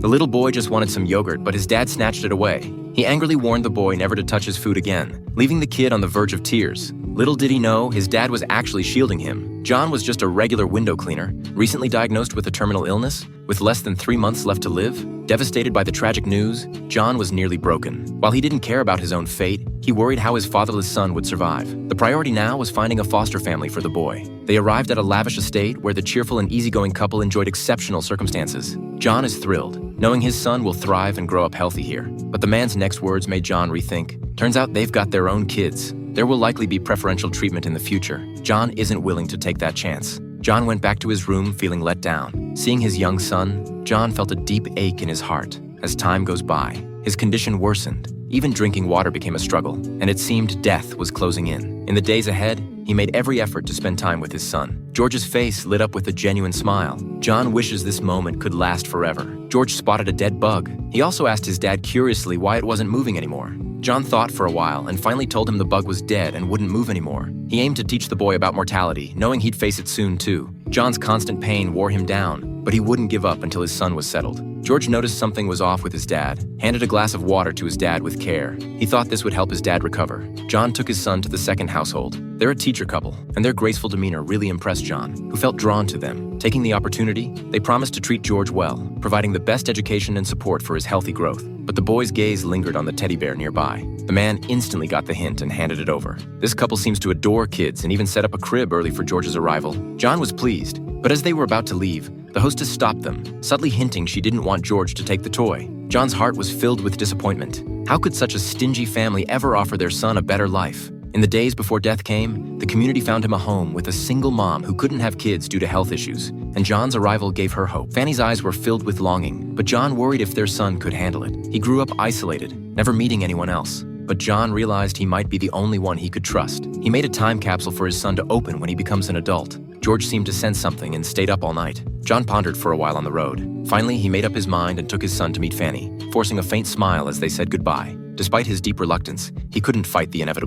The little boy just wanted some yogurt, but his dad snatched it away. He angrily warned the boy never to touch his food again, leaving the kid on the verge of tears. Little did he know, his dad was actually shielding him. John was just a regular window cleaner, recently diagnosed with a terminal illness, with less than 3 months left to live. Devastated by the tragic news, John was nearly broken. While he didn't care about his own fate, he worried how his fatherless son would survive. The priority now was finding a foster family for the boy. They arrived at a lavish estate where the cheerful and easygoing couple enjoyed exceptional circumstances. John is thrilled, knowing his son will thrive and grow up healthy here. But the man's next words made John rethink. Turns out they've got their own kids. There will likely be preferential treatment in the future. John isn't willing to take that chance. John went back to his room feeling let down. Seeing his young son, John felt a deep ache in his heart. As time goes by, his condition worsened. Even drinking water became a struggle, and it seemed death was closing in. In the days ahead, he made every effort to spend time with his son. George's face lit up with a genuine smile. John wishes this moment could last forever. George spotted a dead bug. He also asked his dad curiously why it wasn't moving anymore. John thought for a while and finally told him the bug was dead and wouldn't move anymore. He aimed to teach the boy about mortality, knowing he'd face it soon too. John's constant pain wore him down, but he wouldn't give up until his son was settled. George noticed something was off with his dad, handed a glass of water to his dad with care. He thought this would help his dad recover. John took his son to the second household. They're a teacher couple, and their graceful demeanor really impressed John, who felt drawn to them. Taking the opportunity, they promised to treat George well, providing the best education and support for his healthy growth. But the boy's gaze lingered on the teddy bear nearby. The man instantly got the hint and handed it over. This couple seems to adore kids and even set up a crib early for George's arrival. John was pleased, but as they were about to leave, the hostess stopped them, subtly hinting she didn't want George to take the toy. John's heart was filled with disappointment. How could such a stingy family ever offer their son a better life? In the days before death came, the community found him a home with a single mom who couldn't have kids due to health issues, and John's arrival gave her hope. Fanny's eyes were filled with longing, but John worried if their son could handle it. He grew up isolated, never meeting anyone else. But John realized he might be the only one he could trust. He made a time capsule for his son to open when he becomes an adult. George seemed to sense something and stayed up all night. John pondered for a while on the road. Finally, he made up his mind and took his son to meet Fanny, forcing a faint smile as they said goodbye. Despite his deep reluctance, he couldn't fight the inevitable.